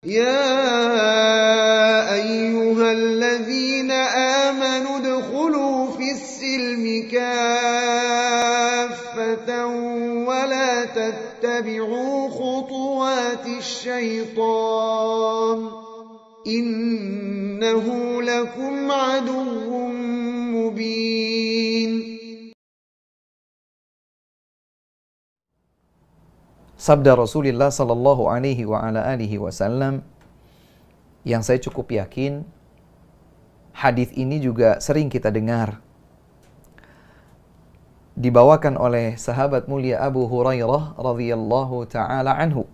يا أيها الذين آمنوا ادخلوا في السلم كافة ولا تتبعوا خطوات الشيطان إنه لكم عدو مبين. Sabda Rasulullah sallallahu alaihi wa ala alihi wasallam yang saya cukup yakin hadis ini juga sering kita dengar. Dibawakan oleh sahabat mulia Abu Hurairah radhiyallahu taala anhu.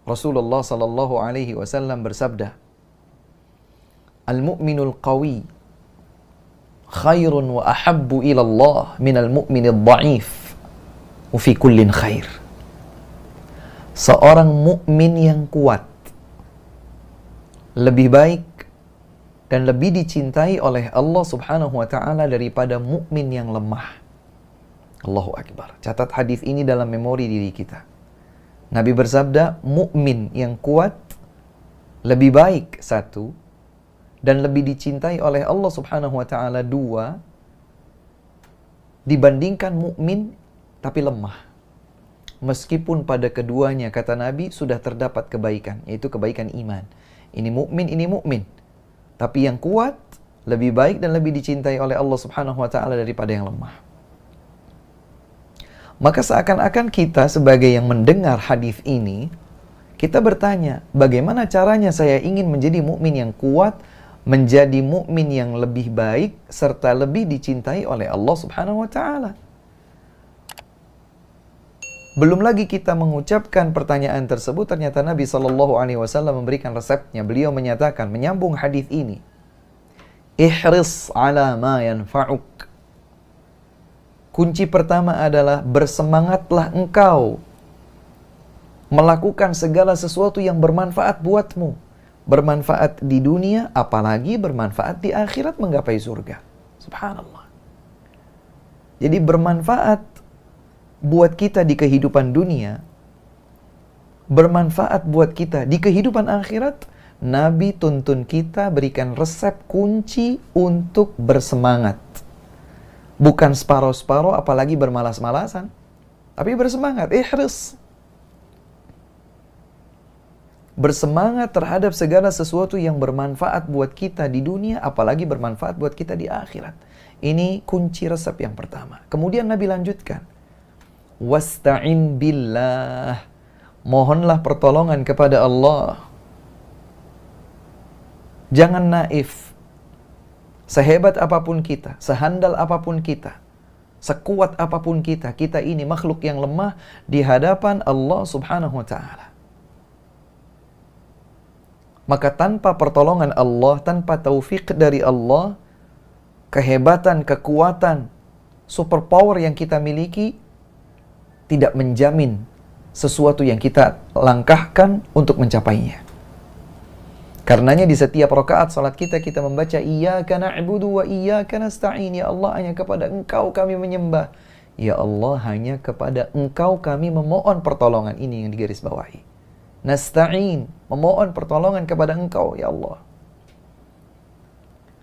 Rasulullah sallallahu alaihi wasallam bersabda, "Al-mu'minul qawi khairun wa ahabbu ila Allah minal mu'minid dha'if." Fi kullin khair. Seorang mukmin yang kuat lebih baik dan lebih dicintai oleh Allah Subhanahu wa taala daripada mukmin yang lemah. Allahu akbar. Catat hadis ini dalam memori diri kita. Nabi bersabda, mukmin yang kuat lebih baik satu dan lebih dicintai oleh Allah Subhanahu wa taala dua dibandingkan mukmin tapi lemah. Meskipun pada keduanya, kata Nabi, sudah terdapat kebaikan, yaitu kebaikan iman. Ini mukmin, ini mukmin. Tapi yang kuat lebih baik dan lebih dicintai oleh Allah Subhanahu wa taala daripada yang lemah. Maka seakan-akan kita sebagai yang mendengar hadis ini, kita bertanya, bagaimana caranya saya ingin menjadi mukmin yang kuat, menjadi mukmin yang lebih baik serta lebih dicintai oleh Allah Subhanahu wa taala? Belum lagi kita mengucapkan pertanyaan tersebut, ternyata Nabi SAW memberikan resepnya. Beliau menyatakan, menyambung hadis ini, ihris ala ma yanfa'uk. Kunci pertama adalah bersemangatlah engkau melakukan segala sesuatu yang bermanfaat buatmu. Bermanfaat di dunia, apalagi bermanfaat di akhirat menggapai surga. Subhanallah. Jadi bermanfaat buat kita di kehidupan dunia, bermanfaat buat kita di kehidupan akhirat. Nabi tuntun kita, berikan resep kunci untuk bersemangat. Bukan separuh-separuh, apalagi bermalas-malasan, tapi bersemangat, ihris. Bersemangat terhadap segala sesuatu yang bermanfaat buat kita di dunia, apalagi bermanfaat buat kita di akhirat. Ini kunci resep yang pertama. Kemudian Nabi lanjutkan, wasta'in billah. Mohonlah pertolongan kepada Allah. Jangan naif. Sehebat apapun kita, sehandal apapun kita, sekuat apapun kita, kita ini makhluk yang lemah di hadapan Allah Subhanahu wa taala. Maka tanpa pertolongan Allah, tanpa taufik dari Allah, kehebatan, kekuatan, superpower yang kita miliki tidak menjamin sesuatu yang kita langkahkan untuk mencapainya. Karenanya di setiap rakaat salat kita membaca iyyaka na'budu wa iyyaka nasta'in. Ya Allah, hanya kepada Engkau kami menyembah. Ya Allah, hanya kepada Engkau kami memohon pertolongan. Ini yang digarisbawahi. Nasta'in, memohon pertolongan kepada Engkau, ya Allah.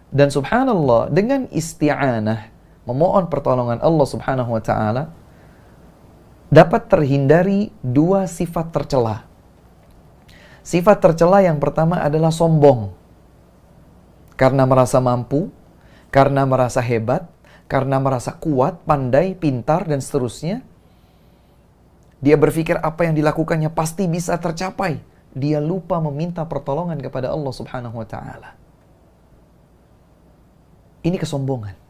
Dan subhanallah, dengan isti'anah, memohon pertolongan Allah Subhanahu wa taala, dapat terhindari dua sifat tercela. Sifat tercela yang pertama adalah sombong. Karena merasa mampu, karena merasa hebat, karena merasa kuat, pandai, pintar, dan seterusnya. Dia berpikir apa yang dilakukannya pasti bisa tercapai. Dia lupa meminta pertolongan kepada Allah Subhanahu wa taala. Ini kesombongan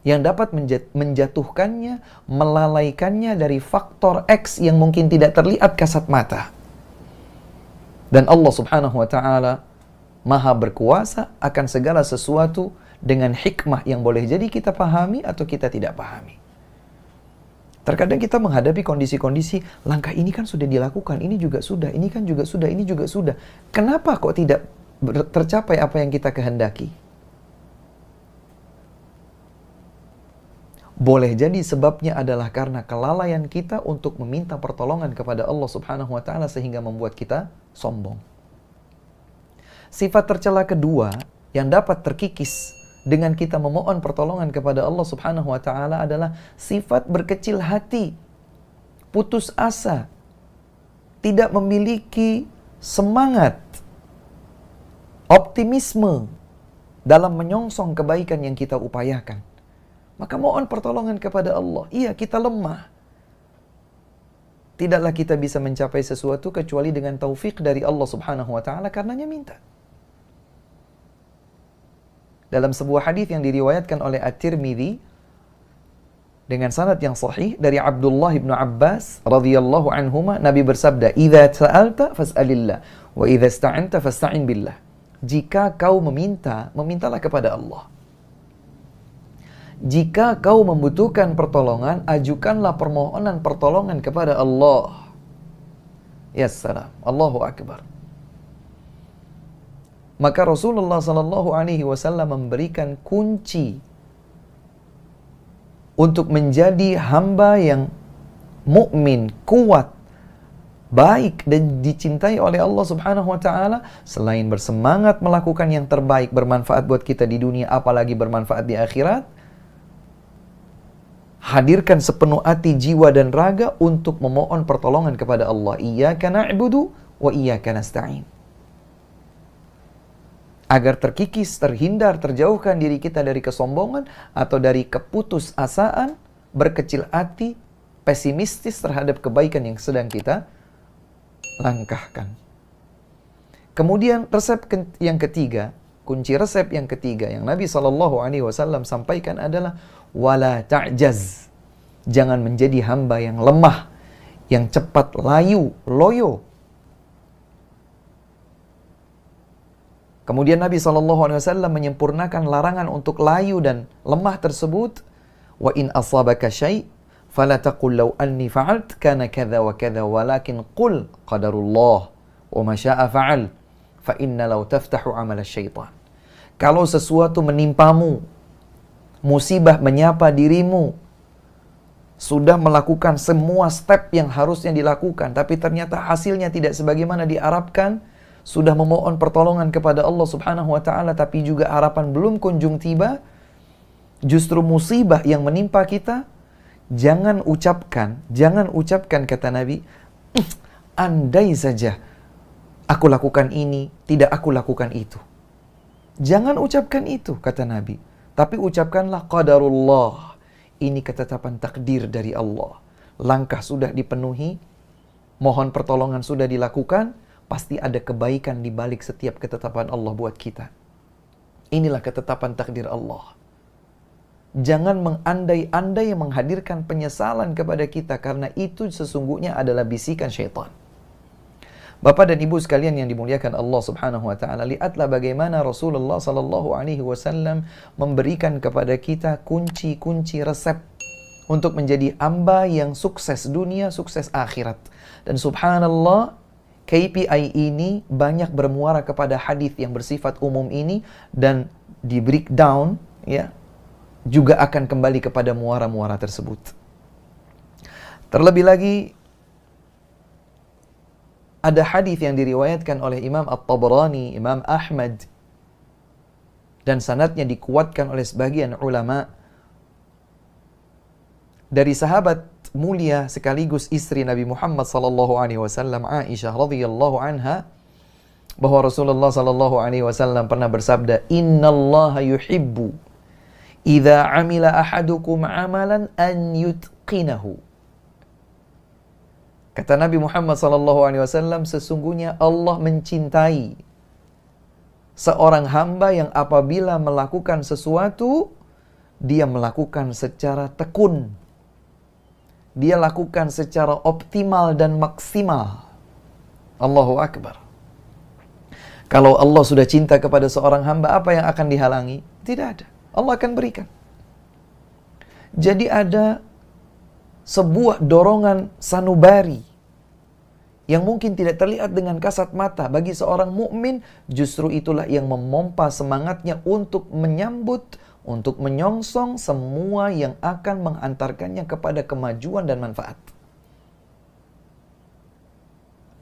yang dapat menjatuhkannya, melalaikannya dari faktor X yang mungkin tidak terlihat kasat mata. Dan Allah Subhanahu wa taala Maha berkuasa akan segala sesuatu dengan hikmah yang boleh jadi kita pahami atau kita tidak pahami. Terkadang kita menghadapi kondisi-kondisi, langkah ini kan sudah dilakukan, ini juga sudah, ini kan juga sudah, ini juga sudah. Kenapa kok tidak tercapai apa yang kita kehendaki? Boleh jadi sebabnya adalah karena kelalaian kita untuk meminta pertolongan kepada Allah Subhanahu wa taala sehingga membuat kita sombong. Sifat tercela kedua yang dapat terkikis dengan kita memohon pertolongan kepada Allah Subhanahu wa taala adalah sifat berkecil hati, putus asa, tidak memiliki semangat, optimisme dalam menyongsong kebaikan yang kita upayakan. Maka mohon pertolongan kepada Allah. Iya, kita lemah. Tidaklah kita bisa mencapai sesuatu kecuali dengan taufik dari Allah Subhanahu wa taala, karenanya minta. Dalam sebuah hadis yang diriwayatkan oleh At-Tirmidzi dengan sanad yang sahih dari Abdullah bin Abbas radhiyallahu anhuma, Nabi bersabda, "Idza sa'alta fas'alillah, wa idza ista'anta fasta'in billah." Jika kau meminta, mintalah kepada Allah. Jika kau membutuhkan pertolongan, ajukanlah permohonan pertolongan kepada Allah. Ya salam, Allahu Akbar. Maka Rasulullah sallallahu alaihi wasallam memberikan kunci untuk menjadi hamba yang mukmin, kuat, baik dan dicintai oleh Allah Subhanahu wa taala. Selain bersemangat melakukan yang terbaik, bermanfaat buat kita di dunia, apalagi bermanfaat di akhirat, hadirkan sepenuh hati, jiwa dan raga untuk memohon pertolongan kepada Allah. Iyyaka na'budu wa iyyaka nasta'in. Agar terkikis, terhindar, terjauhkan diri kita dari kesombongan atau dari keputusasaan, berkecil hati, pesimistis terhadap kebaikan yang sedang kita langkahkan. Kemudian resep yang ketiga, kunci resep yang ketiga yang Nabi SAW sampaikan adalah wala ta'jaz. Jangan menjadi hamba yang lemah, yang cepat layu, loyo. Kemudian Nabi SAW menyempurnakan larangan untuk layu dan lemah tersebut. Wa in asabaka syai' fala taqul law anni fa'alt kana kadza wa kadza walakin qul qadarullah wa ma syaa fa'al fa inna law taftahu 'amal asy-syaitan. Kalau sesuatu menimpamu, musibah menyapa dirimu, sudah melakukan semua step yang harusnya dilakukan, tapi ternyata hasilnya tidak sebagaimana diharapkan, sudah memohon pertolongan kepada Allah Subhanahu wa taala, tapi juga harapan belum kunjung tiba, justru musibah yang menimpa kita, jangan ucapkan kata Nabi, andai saja aku lakukan ini, tidak aku lakukan itu. Jangan ucapkan itu, kata Nabi. Tapi ucapkanlah qadarullah. Ini ketetapan takdir dari Allah. Langkah sudah dipenuhi, mohon pertolongan sudah dilakukan, pasti ada kebaikan di balik setiap ketetapan Allah buat kita. Inilah ketetapan takdir Allah. Jangan mengandai-andai menghadirkan penyesalan kepada kita, karena itu sesungguhnya adalah bisikan syaitan. Bapak dan Ibu sekalian yang dimuliakan Allah Subhanahu wa taala, lihatlah bagaimana Rasulullah sallallahu alaihi wasallam memberikan kepada kita kunci-kunci resep untuk menjadi hamba yang sukses dunia, sukses akhirat. Dan subhanallah, KPI ini banyak bermuara kepada hadis yang bersifat umum ini, dan di breakdown ya juga akan kembali kepada muara-muara tersebut. Terlebih lagi, ada hadis yang diriwayatkan oleh Imam At-Tabrani, Imam Ahmad, dan sanadnya dikuatkan oleh sebagian ulama, dari sahabat mulia sekaligus istri Nabi Muhammad sallallahu alaihi wasallam, Aisyah radhiyallahu anha, bahwa Rasulullah sallallahu alaihi wasallam pernah bersabda, "Innallaha yuhibbu idza 'amila ahadukum 'amalan an yutqinahu." Kata Nabi Muhammad SAW, sesungguhnya Allah mencintai seorang hamba yang apabila melakukan sesuatu, dia melakukan secara tekun. Dia lakukan secara optimal dan maksimal. Allahu Akbar. Kalau Allah sudah cinta kepada seorang hamba, apa yang akan dihalangi? Tidak ada. Allah akan berikan. Jadi ada sebuah dorongan sanubari yang mungkin tidak terlihat dengan kasat mata bagi seorang mukmin, justru itulah yang memompa semangatnya untuk menyambut, untuk menyongsong semua yang akan mengantarkannya kepada kemajuan dan manfaat.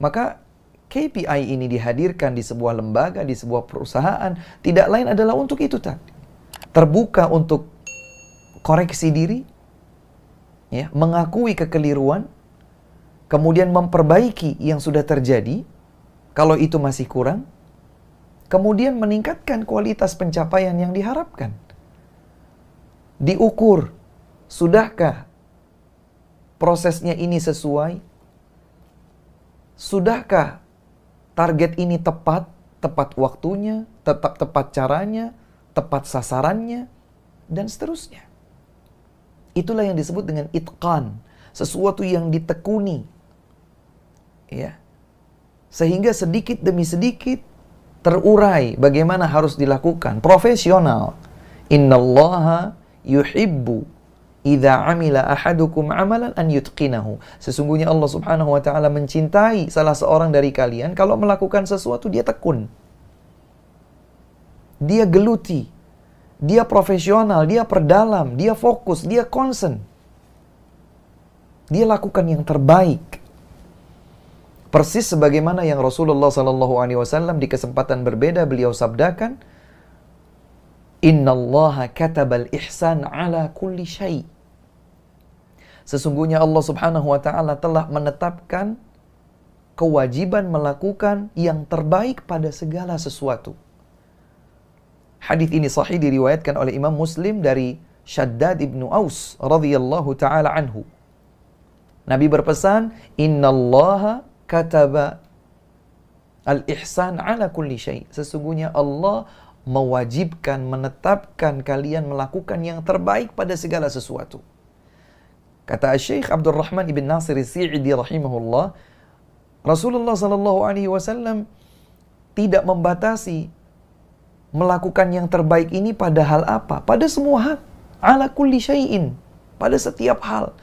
Maka KPI ini dihadirkan di sebuah lembaga, di sebuah perusahaan, tidak lain adalah untuk itu tadi. Terbuka untuk koreksi diri, ya, mengakui kekeliruan, kemudian memperbaiki yang sudah terjadi, kalau itu masih kurang, kemudian meningkatkan kualitas pencapaian yang diharapkan. Diukur, sudahkah prosesnya ini sesuai? Sudahkah target ini tepat waktunya, tepat caranya, tepat sasarannya, dan seterusnya. Itulah yang disebut dengan itqan, sesuatu yang ditekuni, ya, sehingga sedikit demi sedikit terurai bagaimana harus dilakukan. Profesional. Innallaha yuhibbu idza amila ahadukum amalan an yutqinahu. Sesungguhnya Allah Subhanahu wa taala mencintai salah seorang dari kalian kalau melakukan sesuatu dia tekun. Dia geluti. Dia profesional, dia perdalam, dia fokus, dia concern. Dia lakukan yang terbaik. Persis sebagaimana yang Rasulullah SAW di kesempatan berbeda beliau sabdakan, Innallaha katabal ihsan ala kulli syai'. Sesungguhnya Allah Subhanahu wa taala telah menetapkan kewajiban melakukan yang terbaik pada segala sesuatu. Hadis ini sahih diriwayatkan oleh Imam Muslim dari Shaddad ibnu Aus radhiyallahu taala anhu. Nabi berpesan, Innallaha kataba al-ihsan ala kulli syai'. Sesungguhnya Allah mewajibkan, menetapkan kalian melakukan yang terbaik pada segala sesuatu. Kata Syekh Abdurrahman ibn Nasir As-Sa'idi rahimahullah, Rasulullah sallallahu alaihi wasallam tidak membatasi melakukan yang terbaik ini pada hal apa? Pada semua hal. Ala kulli syai'in. Pada setiap hal.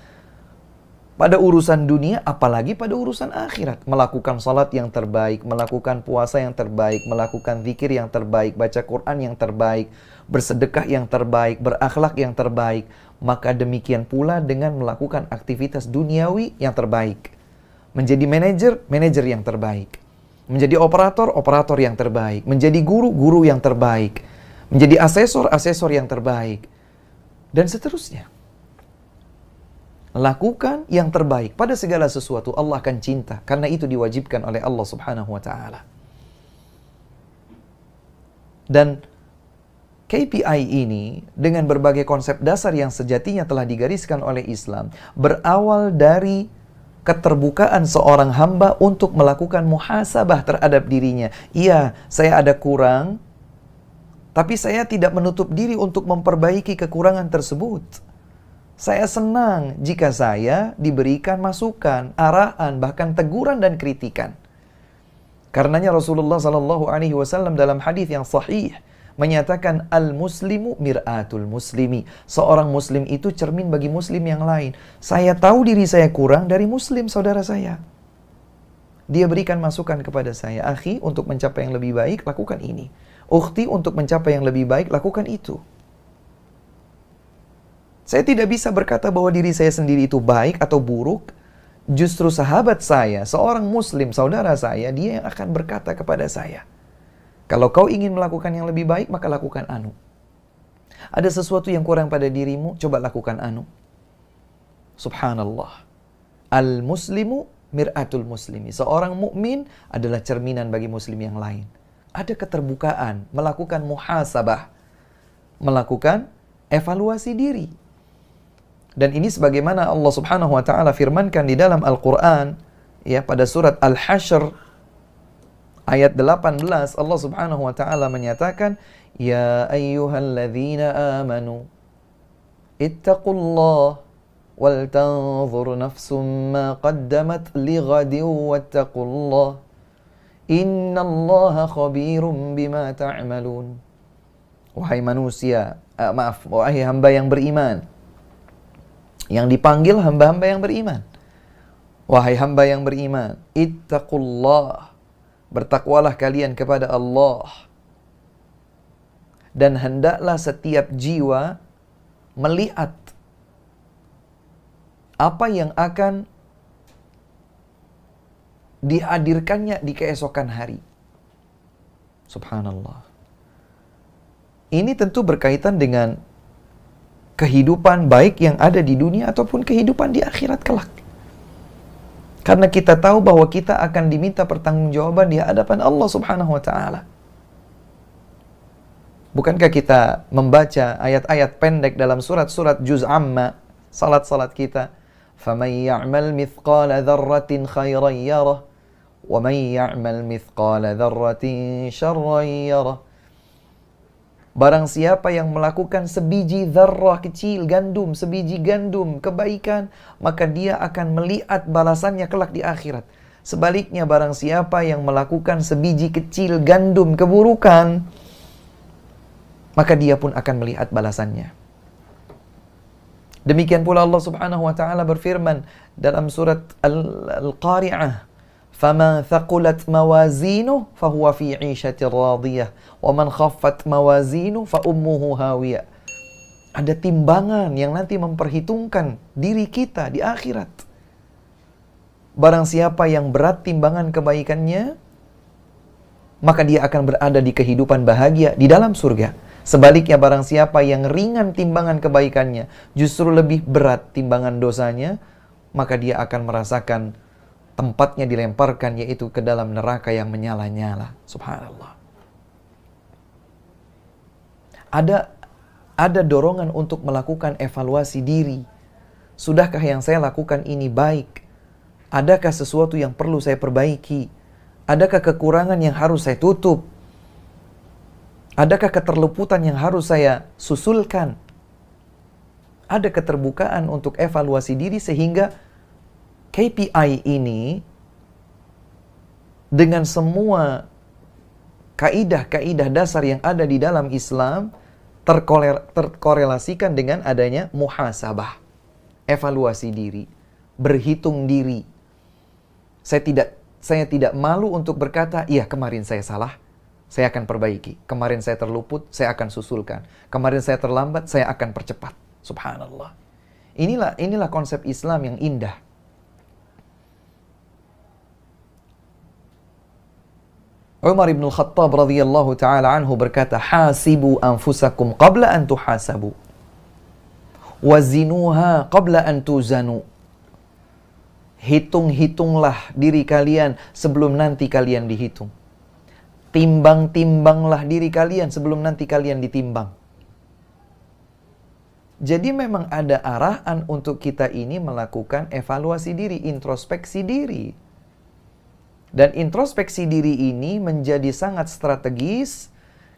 Pada urusan dunia, apalagi pada urusan akhirat. Melakukan salat yang terbaik, melakukan puasa yang terbaik, melakukan zikir yang terbaik, baca Quran yang terbaik, bersedekah yang terbaik, berakhlak yang terbaik. Maka demikian pula dengan melakukan aktivitas duniawi yang terbaik. Menjadi manajer yang terbaik. Menjadi operator yang terbaik. Menjadi guru yang terbaik. Menjadi asesor yang terbaik. Dan seterusnya. Lakukan yang terbaik pada segala sesuatu, Allah akan cinta. Karena itu diwajibkan oleh Allah Subhanahu wa ta'ala. Dan KPI ini dengan berbagai konsep dasar yang sejatinya telah digariskan oleh Islam berawal dari keterbukaan seorang hamba untuk melakukan muhasabah terhadap dirinya. Iya, saya ada kurang, tapi saya tidak menutup diri untuk memperbaiki kekurangan tersebut. Saya senang jika saya diberikan masukan, arahan, bahkan teguran dan kritikan. Karenanya Rasulullah SAW dalam hadis yang sahih menyatakan al-muslimu mir'atul muslimi. Seorang muslim itu cermin bagi muslim yang lain. Saya tahu diri saya kurang dari muslim saudara saya. Dia berikan masukan kepada saya. Akhi, untuk mencapai yang lebih baik, lakukan ini. Ukhti, untuk mencapai yang lebih baik, lakukan itu. Saya tidak bisa berkata bahwa diri saya sendiri itu baik atau buruk. Justru sahabat saya, seorang muslim, saudara saya, dia yang akan berkata kepada saya, kalau kau ingin melakukan yang lebih baik, maka lakukan anu. Ada sesuatu yang kurang pada dirimu, coba lakukan anu. Subhanallah. Al-muslimu mir'atul muslimi. Seorang mukmin adalah cerminan bagi muslim yang lain. Ada keterbukaan, melakukan muhasabah, melakukan evaluasi diri. Dan ini sebagaimana Allah Subhanahu wa taala firmankan di dalam Al-Qur'an, ya, pada surat Al-Hasyr ayat 18, Allah Subhanahu wa taala menyatakan, ya ayyuhalladzina amanu ittaqullah wal tanzur nafsum ma qaddamat lighadin wattaqullah innallaha khabirum bima ta'malun. Wahai manusia, wahai hamba yang beriman. Yang dipanggil hamba-hamba yang beriman. Wahai hamba yang beriman, ittaqullah. Bertakwalah kalian kepada Allah. Dan hendaklah setiap jiwa melihat apa yang akan dihadirkannya di keesokan hari. Subhanallah. Ini tentu berkaitan dengan kehidupan baik yang ada di dunia ataupun kehidupan di akhirat kelak. Karena kita tahu bahwa kita akan diminta pertanggungjawaban di hadapan Allah Subhanahu wa taala. Bukankah kita membaca ayat-ayat pendek dalam surat-surat juz amma, salat-salat kita, "Faman ya'mal mithqala dzarratin khairan yarah, wa man ya'mal mithqala dzarratin syarran yarah." Barang siapa yang melakukan sebiji dzarrah kecil gandum, sebiji gandum kebaikan, maka dia akan melihat balasannya kelak di akhirat. Sebaliknya barang siapa yang melakukan sebiji kecil gandum keburukan, maka dia pun akan melihat balasannya. Demikian pula Allah Subhanahu wa taala berfirman dalam surat Al-Qari'ah, "Faman thaqulat mawazinuhu fahuwa fi 'ishatir radiyah, wa man khaffat mawazinuhu fa ummuhu hawiyah." Ada timbangan yang nanti memperhitungkan diri kita di akhirat. Barang siapa yang berat timbangan kebaikannya, maka dia akan berada di kehidupan bahagia di dalam surga. Sebaliknya barang siapa yang ringan timbangan kebaikannya, justru lebih berat timbangan dosanya, maka dia akan merasakan tempatnya dilemparkan, yaitu ke dalam neraka yang menyala-nyala. Subhanallah. Ada dorongan untuk melakukan evaluasi diri. Sudahkah yang saya lakukan ini baik? Adakah sesuatu yang perlu saya perbaiki? Adakah kekurangan yang harus saya tutup? Adakah keterluputan yang harus saya susulkan? Ada keterbukaan untuk evaluasi diri sehingga KPI ini dengan semua kaidah-kaidah dasar yang ada di dalam Islam terkorelasikan dengan adanya muhasabah, evaluasi diri, berhitung diri. Saya tidak malu untuk berkata, iya kemarin saya salah, saya akan perbaiki. Kemarin saya terluput, saya akan susulkan. Kemarin saya terlambat, saya akan percepat. Subhanallah. Inilah konsep Islam yang indah. Umar ibn Khattab radhiyallahu ta'ala anhu berkata, "Hasibu anfusakum qabla an tuhasabu. Wazinuha qabla an tuzanu." Hitung-hitunglah diri kalian sebelum nanti kalian dihitung. Timbang-timbanglah diri kalian sebelum nanti kalian ditimbang. Jadi memang ada arahan untuk kita ini melakukan evaluasi diri, introspeksi diri. Dan introspeksi diri ini menjadi sangat strategis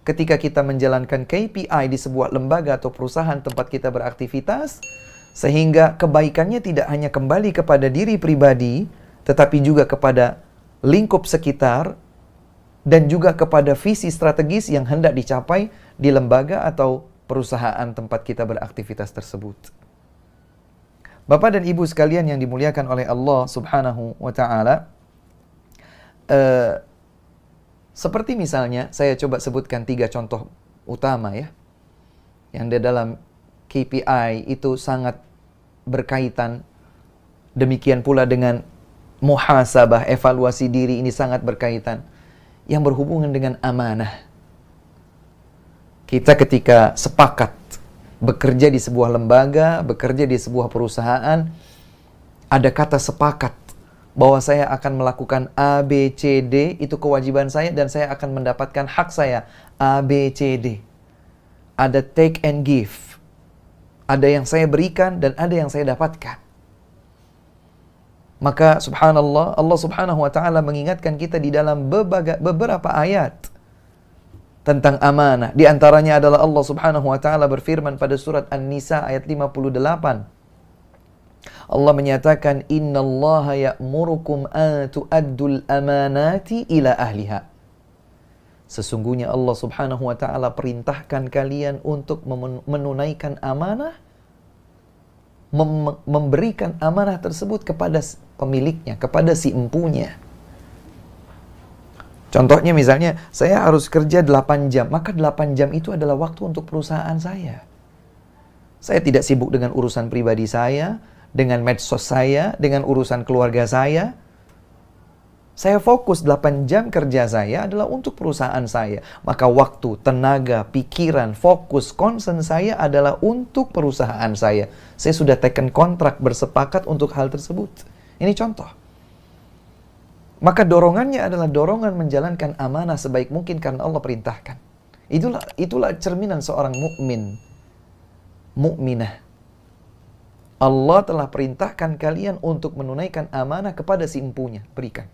ketika kita menjalankan KPI di sebuah lembaga atau perusahaan tempat kita beraktivitas, sehingga kebaikannya tidak hanya kembali kepada diri pribadi, tetapi juga kepada lingkup sekitar, dan juga kepada visi strategis yang hendak dicapai di lembaga atau perusahaan tempat kita beraktivitas tersebut. Bapak dan Ibu sekalian yang dimuliakan oleh Allah Subhanahu wa ta'ala, seperti misalnya, saya coba sebutkan 3 contoh utama ya, yang di dalam KPI itu sangat berkaitan. Demikian pula dengan muhasabah, evaluasi diri ini sangat berkaitan. Yang berhubungan dengan amanah. Kita ketika sepakat bekerja di sebuah lembaga, bekerja di sebuah perusahaan, ada kata sepakat bahwa saya akan melakukan A, B, C, D, itu kewajiban saya dan saya akan mendapatkan hak saya A, B, C, D. Ada take and give. Ada yang saya berikan dan ada yang saya dapatkan. Maka subhanallah, Allah Subhanahu wa ta'ala mengingatkan kita di dalam beberapa ayat tentang amanah. Di antaranya adalah Allah Subhanahu wa ta'ala berfirman pada surat An-Nisa ayat 58. Allah menyatakan, "Innallaha ya'murukum an tu'addul amanati ila ahliha." Sesungguhnya Allah Subhanahu wa ta'ala perintahkan kalian untuk menunaikan amanah, memberikan amanah tersebut kepada pemiliknya, kepada si empunya. Contohnya misalnya, saya harus kerja 8 jam, maka 8 jam itu adalah waktu untuk perusahaan saya. Saya tidak sibuk dengan urusan pribadi saya, dengan medsos saya, dengan urusan keluarga saya. Saya fokus 8 jam kerja saya adalah untuk perusahaan saya. Maka waktu, tenaga, pikiran, fokus, concern saya adalah untuk perusahaan saya. Saya sudah teken kontrak bersepakat untuk hal tersebut. Ini contoh. Maka dorongannya adalah dorongan menjalankan amanah sebaik mungkin karena Allah perintahkan. Itulah cerminan seorang mukmin, mukminah. Allah telah perintahkan kalian untuk menunaikan amanah kepada si empunya, berikan.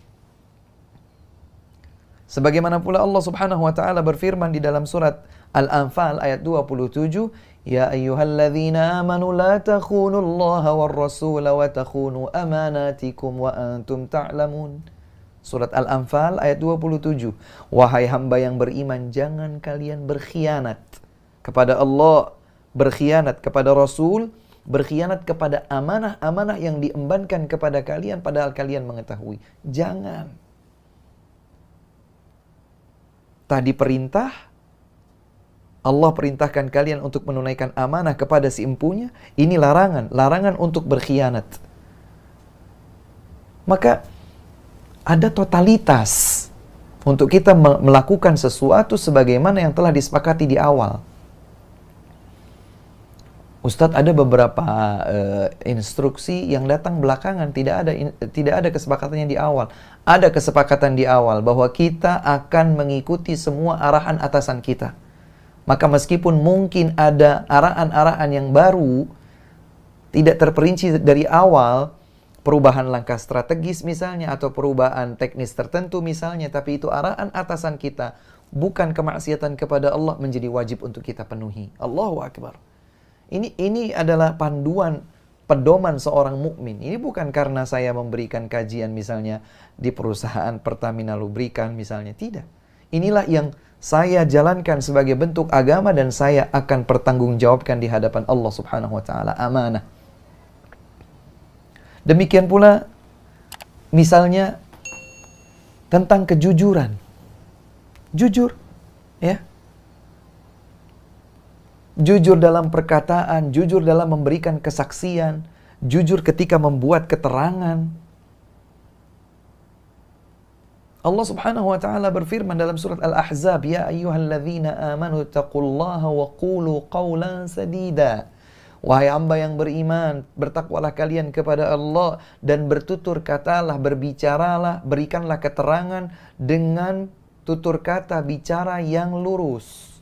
Sebagaimana pula Allah Subhanahu wa taala berfirman di dalam surat Al-Anfal ayat 27, "Ya ayyuhalladzina amanu la takhunullaha war rasula wa takhunu amanatikum wa antum ta'lamun." Surat Al-Anfal ayat 27. Wahai hamba yang beriman, jangan kalian berkhianat kepada Allah, berkhianat kepada Rasul, berkhianat kepada amanah-amanah yang diembankan kepada kalian padahal kalian mengetahui. Jangan. Tadi perintah, Allah perintahkan kalian untuk menunaikan amanah kepada si empunya. Ini larangan, larangan untuk berkhianat. Maka ada totalitas untuk kita melakukan sesuatu sebagaimana yang telah disepakati di awal. Ustadz, ada beberapa instruksi yang datang belakangan, tidak ada kesepakatannya di awal. Ada kesepakatan di awal bahwa kita akan mengikuti semua arahan atasan kita. Maka meskipun mungkin ada arahan-arahan yang baru, tidak terperinci dari awal, perubahan langkah strategis misalnya, atau perubahan teknis tertentu misalnya, tapi itu arahan atasan kita, bukan kemaksiatan kepada Allah, menjadi wajib untuk kita penuhi. Allahu Akbar. Ini adalah panduan, pedoman seorang mukmin. Ini bukan karena saya memberikan kajian misalnya di perusahaan Pertamina Lubrikan misalnya, tidak. Inilah yang saya jalankan sebagai bentuk agama dan saya akan pertanggungjawabkan di hadapan Allah Subhanahu wa taala, amanah. Demikian pula misalnya tentang kejujuran. Jujur, ya. Jujur dalam perkataan, jujur dalam memberikan kesaksian, jujur ketika membuat keterangan. Allah Subhanahu wa taala berfirman dalam surat Al-Ahzab, "Ya ayyuhalladzina amanu taqullaha wa qulu qawlan sadida." Wahai hamba yang beriman, bertakwalah kalian kepada Allah dan bertutur katalah, berbicaralah, berikanlah keterangan dengan tutur kata bicara yang lurus,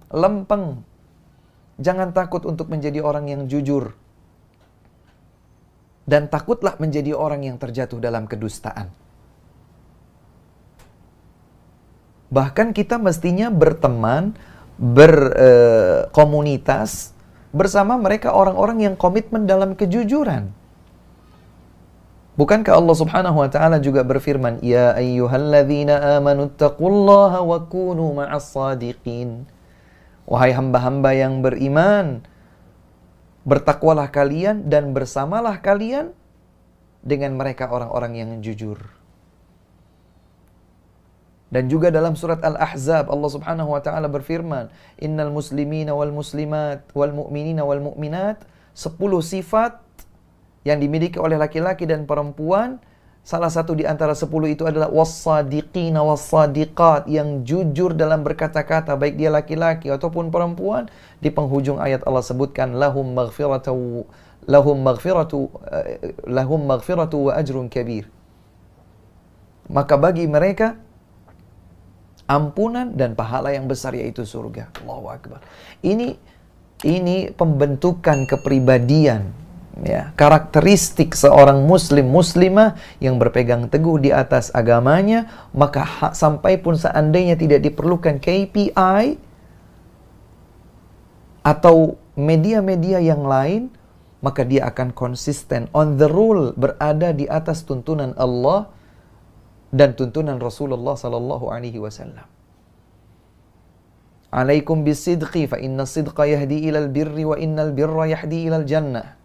lempeng. Jangan takut untuk menjadi orang yang jujur. Dan takutlah menjadi orang yang terjatuh dalam kedustaan. Bahkan kita mestinya berteman, berkomunitas bersama mereka orang-orang yang komitmen dalam kejujuran. Bukankah Allah Subhanahu wa taala juga berfirman, "Ya ayyuhalladzina amanu taqullaha wa kunu ma'as shadiqin." Wahai hamba-hamba yang beriman, bertakwalah kalian dan bersamalah kalian dengan mereka orang-orang yang jujur. Dan juga dalam surat Al-Ahzab Allah Subhanahu wa taala berfirman, "Innal muslimina wal muslimat wal mu'minina wal mu'minat." 10 sifat yang dimiliki oleh laki-laki dan perempuan. Salah satu di antara 10 itu adalah was-sadiqina was-sadiqat, yang jujur dalam berkata-kata, baik dia laki-laki ataupun perempuan. Di penghujung ayat Allah sebutkan lahum maghfiratu wa ajrun kabir. Maka bagi mereka ampunan dan pahala yang besar, yaitu surga. Allahu Akbar. Ini pembentukan kepribadian, ya, karakteristik seorang muslim muslimah yang berpegang teguh di atas agamanya. Maka sampai pun seandainya tidak diperlukan KPI atau media-media yang lain, maka dia akan konsisten on the rule, berada di atas tuntunan Allah dan tuntunan Rasulullah sallallahu alaihi wasallam. Alaikum bisidqi fa inna sidqa yahdi ilal birri wa innal birra yahdi ilal jannah.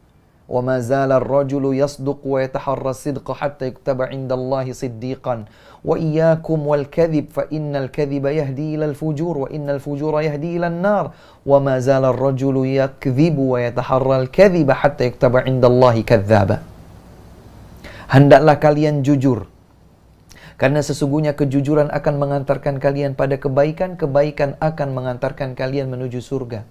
wa ma zala ar-rajulu yasduq wa yataharra sidqa hatta yuktaba 'indallahi siddiqan wa iyyakum wal kadhib fa innal kadhiba yahdi ilal fujur wa innal fujura yahdi ilan nar wa ma zala ar-rajulu yakdhibu wa yataharra al-kadhiba hatta yuktaba 'indallahi kadzdzaba. Hendaklah kalian jujur, karena sesungguhnya kejujuran akan mengantarkan kalian pada kebaikan, kebaikan akan mengantarkan kalian menuju surga.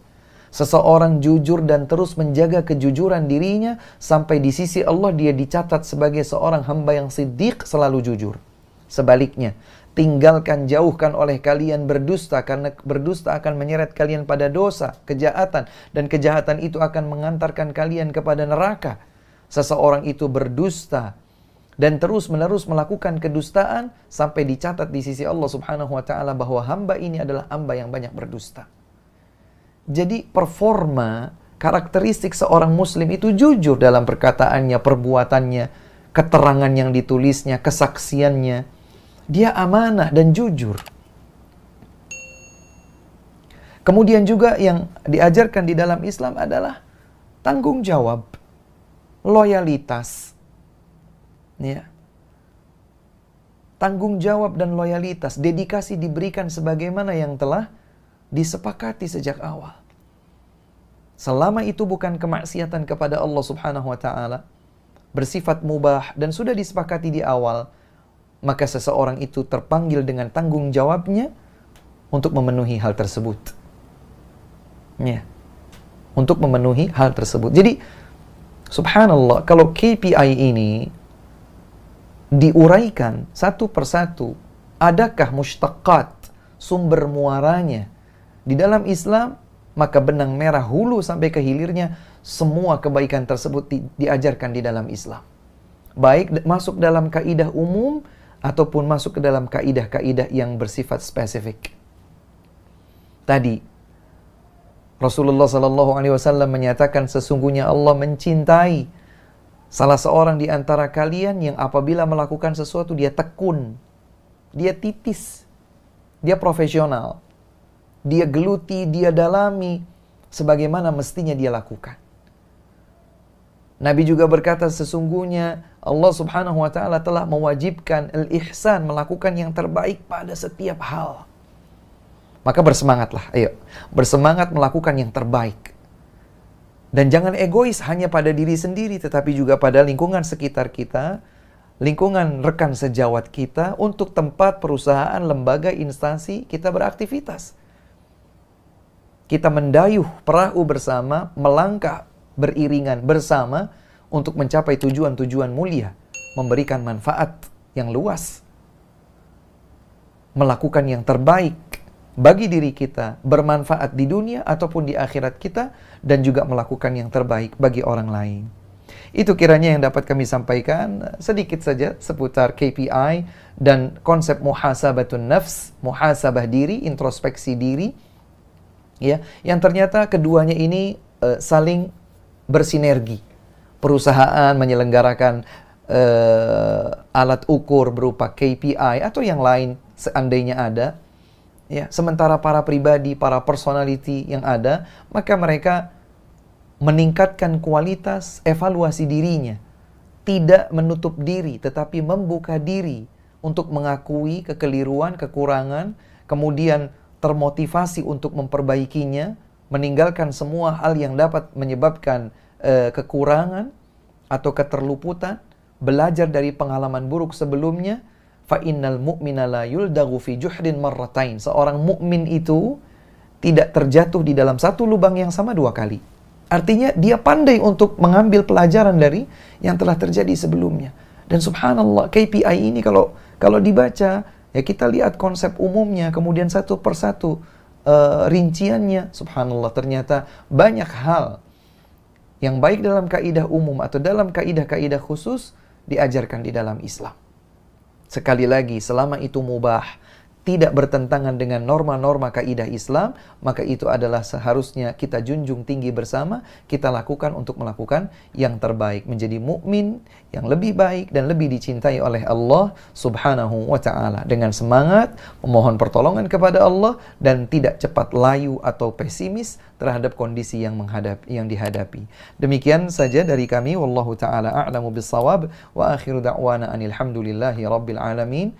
Seseorang jujur dan terus menjaga kejujuran dirinya, sampai di sisi Allah dia dicatat sebagai seorang hamba yang siddiq, selalu jujur. Sebaliknya, tinggalkan, jauhkan oleh kalian berdusta, karena berdusta akan menyeret kalian pada dosa, kejahatan, dan kejahatan itu akan mengantarkan kalian kepada neraka. Seseorang itu berdusta dan terus-menerus melakukan kedustaan, sampai dicatat di sisi Allah Subhanahu wa Ta'ala bahwa hamba ini adalah hamba yang banyak berdusta. Jadi performa, karakteristik seorang muslim itu jujur dalam perkataannya, perbuatannya, keterangan yang ditulisnya, kesaksiannya. Dia amanah dan jujur. Kemudian juga yang diajarkan di dalam Islam adalah tanggung jawab, loyalitas. Ya. Tanggung jawab dan loyalitas, dedikasi diberikan sebagaimana yang telah disepakati sejak awal. Selama itu bukan kemaksiatan kepada Allah Subhanahu wa Ta'ala, bersifat mubah dan sudah disepakati di awal, maka seseorang itu terpanggil dengan tanggung jawabnya untuk memenuhi hal tersebut. Ya. Untuk memenuhi hal tersebut. Jadi subhanallah, kalau KPI ini diuraikan satu persatu, adakah mushtaqat, sumber muaranya di dalam Islam, maka benang merah hulu sampai ke hilirnya semua kebaikan tersebut diajarkan di dalam Islam. Baik masuk dalam kaidah umum ataupun masuk ke dalam kaidah-kaidah yang bersifat spesifik. Tadi Rasulullah SAW menyatakan sesungguhnya Allah mencintai salah seorang di antara kalian yang apabila melakukan sesuatu dia tekun, dia titis, dia profesional, dia geluti, dia dalami sebagaimana mestinya dia lakukan. Nabi juga berkata sesungguhnya Allah Subhanahu wa Ta'ala telah mewajibkan al-ihsan, melakukan yang terbaik pada setiap hal. Maka bersemangatlah, ayo, bersemangat melakukan yang terbaik. Dan jangan egois hanya pada diri sendiri, tetapi juga pada lingkungan sekitar kita, lingkungan rekan sejawat kita, untuk tempat, perusahaan, lembaga, instansi kita beraktivitas. Kita mendayuh perahu bersama, melangkah beriringan bersama untuk mencapai tujuan-tujuan mulia, memberikan manfaat yang luas, melakukan yang terbaik bagi diri kita, bermanfaat di dunia ataupun di akhirat kita, dan juga melakukan yang terbaik bagi orang lain. Itu kiranya yang dapat kami sampaikan sedikit saja seputar KPI dan konsep muhasabatun nafs, muhasabah diri, introspeksi diri, ya, yang ternyata keduanya ini saling bersinergi. Perusahaan menyelenggarakan alat ukur berupa KPI atau yang lain seandainya ada. Ya, sementara para pribadi, para personality yang ada, maka mereka meningkatkan kualitas evaluasi dirinya. Tidak menutup diri, tetapi membuka diri untuk mengakui kekeliruan, kekurangan, kemudian termotivasi untuk memperbaikinya, meninggalkan semua hal yang dapat menyebabkan kekurangan atau keterluputan, belajar dari pengalaman buruk sebelumnya. Fa innal mu'mina la yuldaghu fi juhdin marratain. Seorang mukmin itu tidak terjatuh di dalam satu lubang yang sama dua kali. Artinya dia pandai untuk mengambil pelajaran dari yang telah terjadi sebelumnya. Dan subhanallah, KPI ini kalau dibaca, ya kita lihat konsep umumnya, kemudian satu persatu rinciannya, subhanallah, ternyata banyak hal yang baik dalam kaidah umum atau dalam kaidah-kaidah khusus diajarkan di dalam Islam. Sekali lagi, selama itu mubah, tidak bertentangan dengan norma-norma kaidah Islam, maka itu adalah seharusnya kita junjung tinggi bersama, kita lakukan untuk melakukan yang terbaik, menjadi mukmin yang lebih baik dan lebih dicintai oleh Allah Subhanahu wa taala, dengan semangat memohon pertolongan kepada Allah dan tidak cepat layu atau pesimis terhadap kondisi yang dihadapi. Demikian saja dari kami, wallahu taala a'lamu bissawab, wa akhiru da'wana anil hamdulillahi rabbil alamin.